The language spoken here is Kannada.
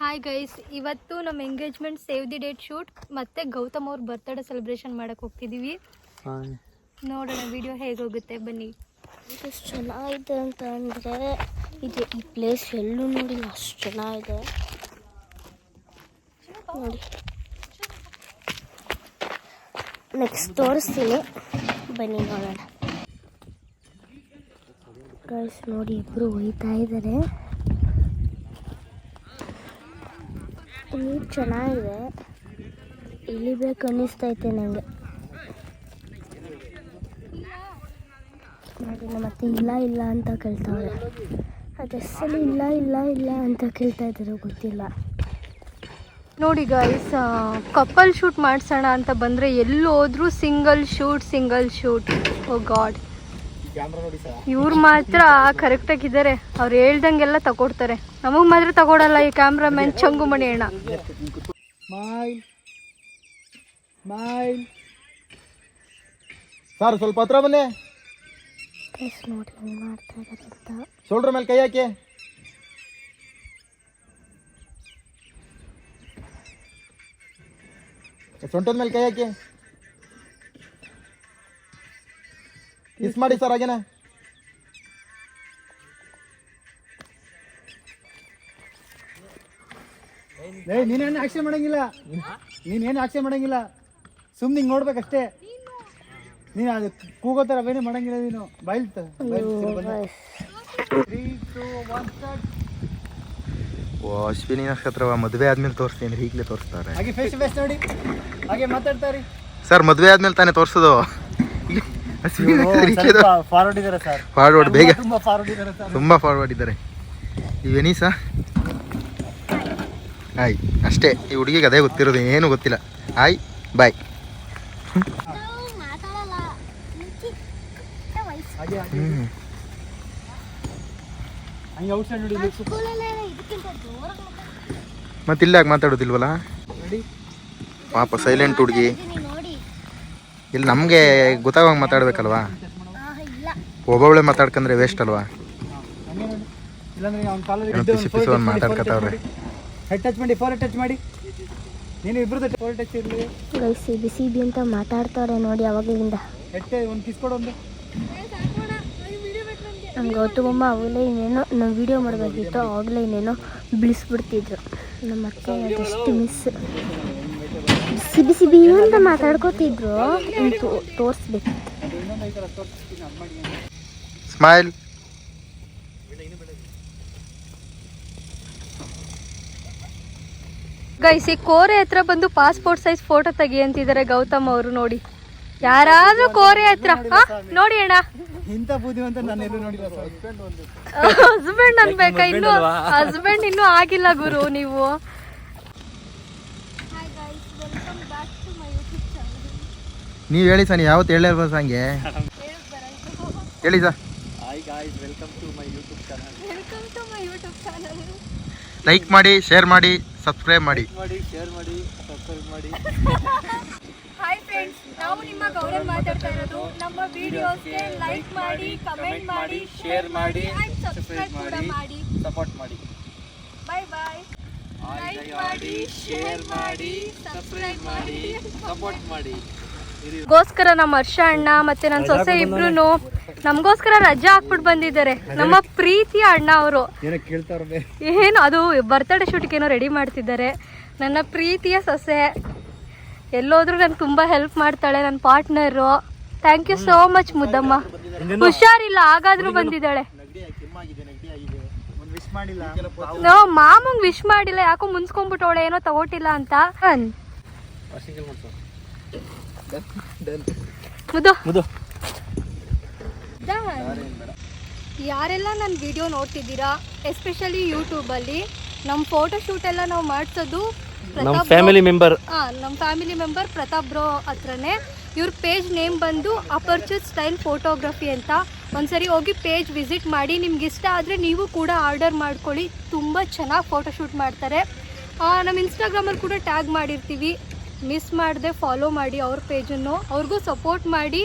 ಹಾಯ್ ಗೈಸ್, ಇವತ್ತು ನಮ್ಮ engagement save the date shoot ಮತ್ತೆ ಗೌತಮ್ ಅವ್ರ ಬರ್ತ್ಡೇ ಸೆಲೆಬ್ರೇಷನ್ ಮಾಡಕ್ಕೆ ಹೋಗ್ತಿದ್ದೀವಿ. ನೋಡೋಣ ವಿಡಿಯೋ ಹೇಗೋಗುತ್ತೆ, ಬನ್ನಿ. ಎಷ್ಟು ಚೆನ್ನಾಗಿದೆ ಅಂತ ಅಂದರೆ ಇದು ಈ ಪ್ಲೇಸ್ ಎಲ್ಲೂ ನೋಡಿಲ್ಲ, ಅಷ್ಟು ಚೆನ್ನಾಗಿದೆ ನೋಡಿ. ನೆಕ್ಸ್ಟ್ ತೋರಿಸ್ತೀನಿ, ಬನ್ನಿ ನೋಡೋಣ. ಗೈಸ್ ನೋಡಿ, ಇಬ್ಬರು ಹೋಯ್ತಾ ಇದ್ದಾರೆ. ನೀರು ಚೆನ್ನಾಗಿದೆ, ಇಳಿಬೇಕು ಅನ್ನಿಸ್ತೈತೆ ನನಗೆ. ನೋಡಿ, ಮತ್ತೆ ಇಲ್ಲ ಇಲ್ಲ ಅಂತ ಕೇಳ್ತಾವ್ರೆ. ಅದೆಷ್ಟಲ್ಲಿ ಇಲ್ಲ ಇಲ್ಲ ಇಲ್ಲ ಅಂತ ಕೇಳ್ತಾ ಇದ್ದಾರೆ, ಗೊತ್ತಿಲ್ಲ. ನೋಡಿ ಗೈಸ್, ಕಪಲ್ ಶೂಟ್ ಮಾಡಿಸೋಣ ಅಂತ ಬಂದರೆ ಎಲ್ಲೋದ್ರೂ ಸಿಂಗಲ್ ಶೂಟ್. ಓ ಗಾಡ್, ಇವ್ರು ಮಾತ್ರ ಕರೆಕ್ಟಾಗಿದ್ದಾರೆ. ಅವ್ರು ಹೇಳ್ದಂಗೆಲ್ಲ ತಗೊಡ್ತಾರೆ, ನಮಗೆ ಮಾತ್ರ ತಗೊಡಲ್ಲ ಈ ಕ್ಯಾಮ್ರಾಮನ್ ಚಂಗುಮಣಿ ಅಣ್ಣ. ಸರ್ ಸ್ವಲ್ಪ ಹತ್ರ ಬನ್ನಿ. ನೋಡಿ ಹೆಂಗೆ ಮಾಡ್ತಾ ಇದ್ದಾರೆ ಅಂತ. ಶೋಲ್ಡರ್ ಮೇಲೆ ಕೈ ಹಾಕಿ. ಸೊಂಟದ ಮೇಲೆ ಕೈ ಹಾಕಿ. ಕಿಸ್ ಮಾಡಿ ಸರ್ ಹಾಗೇನೆ. ನೀನೇನು ಆಕ್ಷನ್ ಮಾಡಂಗಿಲ್ಲ, ನೀನೇನು ಆಕ್ಷನ್ ಮಾಡಂಗಿಲ್ಲ, ಸುಮ್ಮನೆ ಹಿಂಗೆ ನೋಡ್ಬೇಕಷ್ಟೇ. ನೀನು ಅದು ಕೂಗೋತಾರ ಬೇನೆ ಮಾಡಂಗಿಲ್ಲ, ನೀನು ಬಯಲ್ತ. ಅಶ್ವಿನಿ ನಕ್ಷತ್ರವ ಮದುವೆ ಆದ್ಮೇಲೆ ತೋರಿಸ್ತೀನಿ, ಈಗಲೇ ತೋರಿಸ್ತಾರೆ. ಹಾಗೆ ಫೇಸ್ ಟು ಫೇಸ್ ನೋಡಿ, ಹಾಗೆ ಮಾತಾಡ್ತಾರೆ. ಸರ್ ಮದುವೆ ಆದ್ಮೇಲೆ ತಾನೇ ತೋರಿಸೋದು. ಫಾರ್ವರ್ಡ್ ಇದ್ದಾರೆ ಸರ್, ಫಾರ್ವರ್ಡ್ ಬೇಗ, ತುಂಬಾ ಫಾರ್ವರ್ಡ್ ಇದ್ದಾರೆ. ಇವೇನಿ ಸಾ ಹಾಯ್ ಅಷ್ಟೇ. ಈ ಹುಡುಗಿಗೆ ಅದೇ ಗೊತ್ತಿರೋದು, ಏನು ಗೊತ್ತಿಲ್ಲ. Hi bye. ಮತ್ತಿಲ್ಲ ಮಾತಾಡೋದಿಲ್ವಲ್ಲ ಪಾಪ, ಸೈಲೆಂಟ್ ಹುಡುಗಿ. ಇಲ್ಲಿ ನಮಗೆ ಗೊತ್ತಾಗುವಂಗೆ ಮಾತಾಡ್ಬೇಕಲ್ವಾ, ಒಬ್ಬೊಬ್ಳೆ ಮಾತಾಡ್ಕಂದ್ರೆ ವೇಸ್ಟ್ ಅಲ್ವಾ. ಪಿಸಿ ಪಿಸಿ ಮಾತಾಡ್ಕತ್ತವ್ರೆ. ಹೆಡ್ ಟಚ್ ಮಾಡಿ, ಫೋರ್ ಟಚ್ ಮಾಡಿ. ನೀನು ಇಬ್ರದ್ದು ಫೋರ್ ಟಚ್ ಇರಲಿ. ಗೈಸ್ ಸಿ ಬಿ ಅಂತ ಮಾತಾಡ್ತಾರೆ ನೋಡಿ ಅವಾಗಿಂದ. ಹೆಡ್ ಒಂದು ಕಿಸ್ ಕೊಡು ಒಂದು. ನಮ್ಮ ಗೌತಮಮ್ಮ ಅವಾಗಲೇ ಇನ್ನೇನೋ ನಾವು ವೀಡಿಯೋ ಮಾಡಬೇಕಿತ್ತು, ಆವಾಗಲೇ ಇನ್ನೇನೋ ಬಿಳಿಸ್ಬಿಡ್ತಿದ್ರು. ನಮ್ಮ ಅತ್ತೆ ಅದೆಷ್ಟು ಮಿಸ್. ಬಿಸಿ ಅಂತ ಮಾತಾಡ್ಕೋತಿದ್ರು, ತೋರಿಸ್ಬೇಕು. ಸ್ಮೈಲ್. ಗೈಸ್, ಈ ಕೋರೆ ಹತ್ರ ಬಂದು ಪಾಸ್ಪೋರ್ಟ್ ಸೈಜ್ ಫೋಟೋ ತೆಗಿ ಅಂತಿದ್ದಾರೆ ಗೌತಮ್ ಅವರು. ನೋಡಿ, ಯಾರಾದ್ರೂ ಕೋರೆ ಹತ್ರ ನೋಡಿ ಅಣ್ಣ. ಇಂಥ ಬೂದಿ ಅಂತ ನಾನು ಎಲ್ಲೂ ನೋಡಿಲ್ಲ. ಹಸ್ಬೆಂಡ್ ಅನ್ಬೇಕಾ? ಇನ್ನು ಹಸ್ಬೆಂಡ್ ಇನ್ನೂ ಆಗಿಲ್ಲ ಗುರು ನೀವು. ನೀವು ಹೇಳಿ ಸರ್, ನೀವು ಯಾವತ್ತು ಹೇಳಿರ್ಬೋದು ಹಂಗೆ ಹೇಳಿ ಸರ್. ಲೈಕ್ ಮಾಡಿ, ಶೇರ್ ಮಾಡಿ, ಸಬ್ಸ್ಕ್ರೈಬ್ ಮಾಡಿ. ಹಾಯ್ ಫ್ರೆಂಡ್ಸ್, ನಾವು ನಿಮ್ಮ ಗೌರವ್ ಮಾತಾಡ್ತಾ ಇರೋದು. ನಮ್ಮ ವಿಡಿಯೋಸ್ಗೆ ಲೈಕ್ ಮಾಡಿ, ಕಮೆಂಟ್ ಮಾಡಿ, ಶೇರ್ ಮಾಡಿ, ಸಬ್ಸ್ಕ್ರೈಬ್ ಕೂಡ ಮಾಡಿ, ಸಪೋರ್ಟ್ ಮಾಡಿ. Bye bye. ಲೈಕ್ ಮಾಡಿ, ಶೇರ್ ಮಾಡಿ, ಸಬ್ಸ್ಕ್ರೈಬ್ ಮಾಡಿ, ಸಪೋರ್ಟ್ ಮಾಡಿ. ಗೋಸ್ಕರ ನಮ್ಮ ಹರ್ಷ ಅಣ್ಣ ಮತ್ತೆ ನನ್ನ ಸೊಸೆ ಇಬ್ರು ನಮಗೋಸ್ಕರ ರಜಾ ಹಾಕ್ಬಿಟ್ಟು ಬಂದಿದ್ದಾರೆ. ನಮ್ಮ ಪ್ರೀತಿಯ ಅಣ್ಣ ಅವರು ಏನು ಅದು ಬರ್ತ್ಡೇ ಶೂಟಿಗೆ ಏನೋ ರೆಡಿ ಮಾಡ್ತಿದ್ದಾರೆ. ನನ್ನ ಪ್ರೀತಿಯ ಸೊಸೆ ಎಲ್ಲೋದ್ರೂ ನನಗೆ ತುಂಬ ಹೆಲ್ಪ್ ಮಾಡ್ತಾಳೆ, ನನ್ನ partner. Thank you so much ಮುದ್ದಮ್ಮ. ಹುಷಾರಿಲ್ಲ, ಹಾಗಾದ್ರೂ ಬಂದಿದ್ದಾಳೆ. ನೋ ಮಾಮಂಗ್ ವಿಶ್ ಮಾಡಿಲ್ಲ, ಯಾಕೋ ಮುನ್ಸ್ಕೊಂಡ್ಬಿಟ್ಟವಳೆ, ಏನೋ ತಗೋಟಿಲ್ಲ ಅಂತ. ಮುದ್ದು ಯಾರೆಲ್ಲ ನನ್ನ ವಿಡಿಯೋ ನೋಡ್ತಿದ್ದೀರಾ, ಎಸ್ಪೆಷಲಿ ಯೂಟ್ಯೂಬಲ್ಲಿ, ನಮ್ಮ ಫೋಟೋ ಶೂಟ್ ಎಲ್ಲ ನಾವು ಮಾಡಿಸೋದು ನಮ್ಮ ಫ್ಯಾಮಿಲಿ ಮೆಂಬರ್ ಪ್ರತಾಪ್ ಬ್ರೋ ಹತ್ರನೇ. ಇವ್ರ ಪೇಜ್ ನೇಮ್ ಬಂದು ಅಪರ್ಚೂರ್ ಸ್ಟೈಲ್ ಫೋಟೋಗ್ರಫಿ ಅಂತ. ಒಂದ್ಸರಿ ಹೋಗಿ ಪೇಜ್ ವಿಸಿಟ್ ಮಾಡಿ, ನಿಮ್ಗೆ ಇಷ್ಟ ಆದರೆ ನೀವು ಕೂಡ ಆರ್ಡರ್ ಮಾಡ್ಕೊಳ್ಳಿ. ತುಂಬ ಚೆನ್ನಾಗಿ ಫೋಟೋ ಶೂಟ್ ಮಾಡ್ತಾರೆ. ನಮ್ಮ ಇನ್ಸ್ಟಾಗ್ರಾಮಲ್ಲಿ ಕೂಡ ಟ್ಯಾಗ್ ಮಾಡಿರ್ತೀವಿ, ಮಿಸ್ ಮಾಡದೆ ಫಾಲೋ ಮಾಡಿ ಅವ್ರ ಪೇಜನ್ನು. ಅವ್ರಿಗೂ ಸಪೋರ್ಟ್ ಮಾಡಿ.